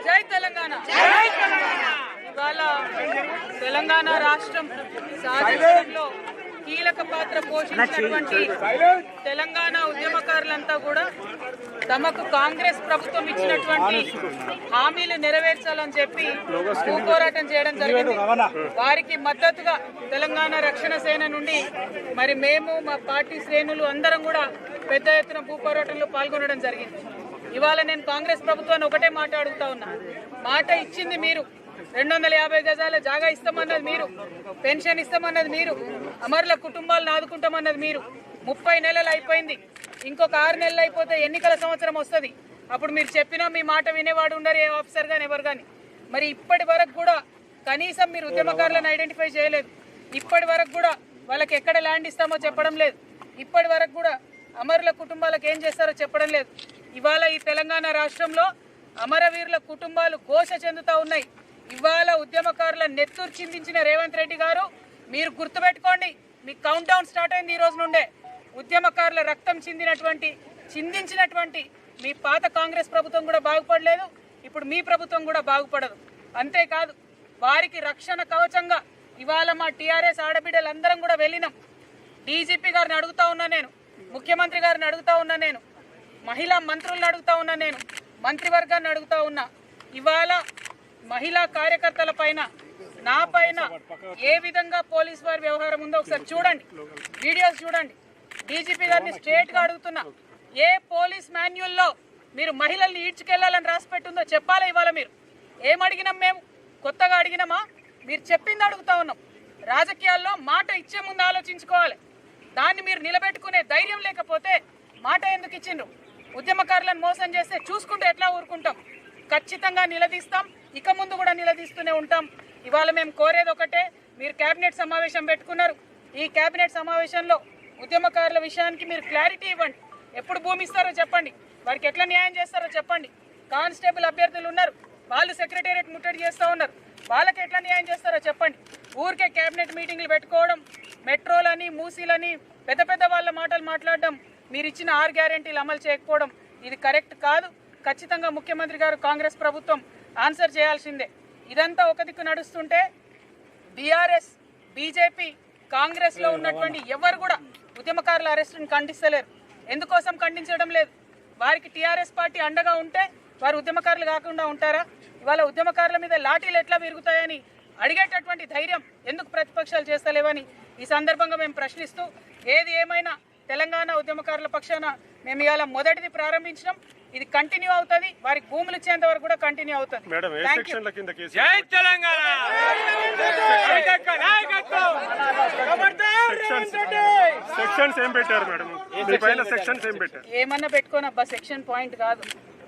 జై తెలంగాణ. ఇవాళ తెలంగాణ రాష్ట్రం సాధించడంలో కీలక పాత్ర పోషించినటువంటి తెలంగాణ ఉద్యమకారులంతా కూడా తమకు కాంగ్రెస్ ప్రభుత్వం ఇచ్చినటువంటి హామీలు నెరవేర్చాలని చెప్పి పోరాటం చేయడం జరిగింది. వారికి మద్దతుగా తెలంగాణ రక్షణ సేన నుండి మరి మేము మా పార్టీ శ్రేణులు అందరం కూడా పెద్ద ఎత్తున పోరాటంలో పాల్గొనడం జరిగింది. ఇవాళ నేను కాంగ్రెస్ ప్రభుత్వాన్ని ఒకటే మాట అడుగుతా ఉన్నా. మాట ఇచ్చింది మీరు, 250 గజాల జాగా ఇస్తామన్నది మీరు, పెన్షన్ ఇస్తామన్నది మీరు, అమరుల కుటుంబాలను ఆదుకుంటామన్నది మీరు. 30 నెలలు అయిపోయింది. ఇంకొక 6 నెలలు అయిపోతే ఎన్నికల సంవత్సరం వస్తుంది. అప్పుడు మీరు చెప్పినా మీ మాట వినేవాడు ఉండరు, ఏ ఆఫీసర్ కానీ ఎవరు కానీ. మరి ఇప్పటి వరకు కూడా కనీసం మీరు ఉద్యమకారులను ఐడెంటిఫై చేయలేదు. ఇప్పటి వరకు కూడా వాళ్ళకి ఎక్కడ ల్యాండ్ ఇస్తామో చెప్పడం లేదు. ఇప్పటి వరకు కూడా అమరుల కుటుంబాలకు ఏం చేస్తారో చెప్పడం లేదు. ఇవాళ ఈ తెలంగాణ రాష్ట్రంలో అమరవీరుల కుటుంబాలు ఘోష చెందుతూ ఉన్నాయి. ఇవాళ ఉద్యమకారుల నెత్తూరు చిందించిన రేవంత్ రెడ్డి గారు, మీరు గుర్తుపెట్టుకోండి, మీ కౌంట్ డౌన్ స్టార్ట్ అయింది ఈ రోజు నుండే. ఉద్యమకారుల రక్తం చిందించినటువంటి మీ పాత కాంగ్రెస్ ప్రభుత్వం కూడా బాగుపడలేదు, ఇప్పుడు మీ ప్రభుత్వం కూడా బాగుపడదు. అంతేకాదు, వారికి రక్షణ కవచంగా ఇవాళ మా టీఆర్ఎస్ ఆడబిడ్డలందరం కూడా వెళ్ళినాం. డీజీపీ గారిని అడుగుతా ఉన్నా నేను, ముఖ్యమంత్రి గారిని అడుగుతా ఉన్నా నేను, మహిళా మంత్రులను అడుగుతా ఉన్నా నేను, మంత్రివర్గాన్ని అడుగుతా ఉన్నా. ఇవాళ మహిళా కార్యకర్తల పైన, నా పైన ఏ విధంగా పోలీస్ వారి వ్యవహారం ఉందో ఒకసారి చూడండి, వీడియోస్ చూడండి. డీజీపీ గారిని స్ట్రేట్ గా అడుగుతున్నా, ఏ పోలీస్ మాన్యువల్లో మీరు మహిళల్ని ఈడ్చుకెళ్లాలని రాసిపెట్టుందో చెప్పాలి. ఇవాళ మీరు ఏమడిగినాం? మేము కొత్తగా అడిగినామా? మీరు చెప్పింది అడుగుతా ఉన్నాం. రాజకీయాల్లో మాట ఇచ్చే ముందు ఆలోచించుకోవాలి. దాన్ని మీరు నిలబెట్టుకునే ధైర్యం లేకపోతే మాట ఎందుకు ఇచ్చిండ్రు? ఉద్యమకారులను మోసం చేస్తే చూసుకుంటే ఎట్లా ఊరుకుంటాం? ఖచ్చితంగా నిలదీస్తాం, ఇక ముందు కూడా నిలదీస్తూనే ఉంటాం. ఇవాళ మేము కోరేది ఒకటే, మీరు కేబినెట్ సమావేశం పెట్టుకున్నారు. ఈ కేబినెట్ సమావేశంలో ఉద్యమకారుల విషయానికి మీరు క్లారిటీ ఇవ్వండి. ఎప్పుడు భూమి ఇస్తారో చెప్పండి, వారికి ఎట్లా న్యాయం చేస్తారో చెప్పండి. కానిస్టేబుల్ అభ్యర్థులు ఉన్నారు, వాళ్ళు సెక్రటేరియట్ ముట్టడి చేస్తూ ఉన్నారు, వాళ్ళకి ఎట్లా న్యాయం చేస్తారో చెప్పండి. ఊరికే కేబినెట్ మీటింగ్లు పెట్టుకోవడం, మెట్రోలని మూసీలని పెద్ద పెద్ద వాళ్ళ మాటలు మాట్లాడడం, మీరు ఇచ్చిన 6 గ్యారెంటీలు అమలు చేయకపోవడం ఇది కరెక్ట్ కాదు. ఖచ్చితంగా ముఖ్యమంత్రి గారు, కాంగ్రెస్ ప్రభుత్వం ఆన్సర్ చేయాల్సిందే. ఇదంతా ఒక దిక్కు నడుస్తుంటే బీఆర్ఎస్, బీజేపీ, కాంగ్రెస్లో ఉన్నటువంటి ఎవరు కూడా ఉద్యమకారుల అరెస్టును ఖండిస్తలేరు. ఎందుకోసం ఖండించడం లేదు? వారికి టీఆర్ఎస్ పార్టీ అండగా ఉంటే వారు ఉద్యమకారులు కాకుండా ఉంటారా? ఇవాళ ఉద్యమకారుల మీద లాఠీలు ఎట్లా విరుగుతాయని అడిగేటటువంటి ధైర్యం ఎందుకు ప్రతిపక్షాలు చేస్తలేవని ఈ సందర్భంగా మేము ప్రశ్నిస్తూ, ఏది ఏమైనా తెలంగాణ ఉద్యమకారుల పక్షాన మేము ఇవాళ మొదటిది ప్రారంభించినాం. ఇది కంటిన్యూ అవుతుంది, వారికి భూములు ఇచ్చేంత వరకు కూడా కంటిన్యూ అవుతుంది. ఏమన్నా పెట్టుకోనబ్బా, సెక్షన్ పాయింట్ కాదు,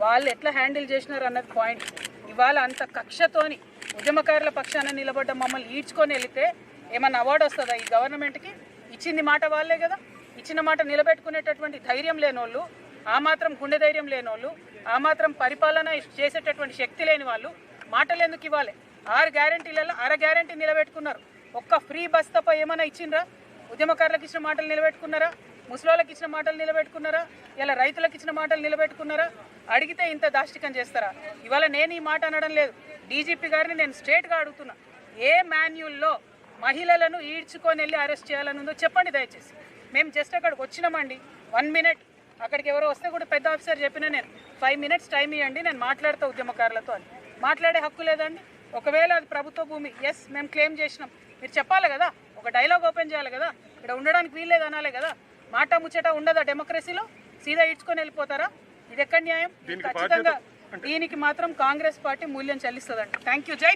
వాళ్ళు ఎట్లా హ్యాండిల్ చేసినారు అన్నది పాయింట్. ఇవాళ అంత కక్షతోని ఉద్యమకారుల పక్షాన నిలబడ్డ మమ్మల్ని ఈడ్చుకొని వెళితే ఏమన్నా అవార్డు వస్తుందా ఈ గవర్నమెంట్కి? ఇచ్చింది మాట వాళ్ళే కదా. ఇచ్చిన మాట నిలబెట్టుకునేటటువంటి ధైర్యం లేనోళ్ళు, ఆ మాత్రం గుండె ధైర్యం లేనోళ్ళు, ఆ మాత్రం పరిపాలన చేసేటటువంటి శక్తి లేని వాళ్ళు మాటలు ఎందుకు ఇవ్వాలి? 6 గ్యారెంటీలలో 1/2 గ్యారెంటీ నిలబెట్టుకున్నారు. ఒక్క ఫ్రీ బస్ తప్ప ఏమైనా ఇచ్చిండ్రా? ఉద్యమకారులకు ఇచ్చిన మాటలు నిలబెట్టుకున్నారా? ముసలోళ్ళకి ఇచ్చిన మాటలు నిలబెట్టుకున్నారా? ఇలా రైతులకు ఇచ్చిన మాటలు నిలబెట్టుకున్నారా? అడిగితే ఇంత దాష్టికం చేస్తారా? ఇవాళ నేను ఈ మాట అనడం లేదు, డీజీపీ గారిని నేను స్ట్రేట్గా అడుగుతున్నా, ఏ మాన్యువల్లో మహిళలను ఈడ్చుకొని వెళ్ళి అరెస్ట్ చేయాలని ఉందో చెప్పండి దయచేసి. మేము జస్ట్ అక్కడికి వచ్చినామండి, 1 మినిట్, అక్కడికి ఎవరో వస్తే కూడా పెద్ద ఆఫీసర్ చెప్పినా నేను 5 మినిట్స్ టైం ఇవ్వండి, నేను మాట్లాడతా ఉద్యమకారులతో అని. మాట్లాడే హక్కు లేదండి? ఒకవేళ అది ప్రభుత్వ భూమి, ఎస్ మేము క్లెయిమ్ చేసినాం, మీరు చెప్పాలి కదా, ఒక డైలాగ్ ఓపెన్ చేయాలి కదా, ఇక్కడ ఉండడానికి వీల్లేదు అనాలి కదా. మాట ముచ్చట ఉండదా డెమోక్రసీలో? సీదా ఈడ్చుకొని వెళ్ళిపోతారా? ఇది ఎక్కడ న్యాయం? ఖచ్చితంగా దీనికి మాత్రం కాంగ్రెస్ పార్టీ మూల్యం చెల్లిస్తుందండి. Thank you. జై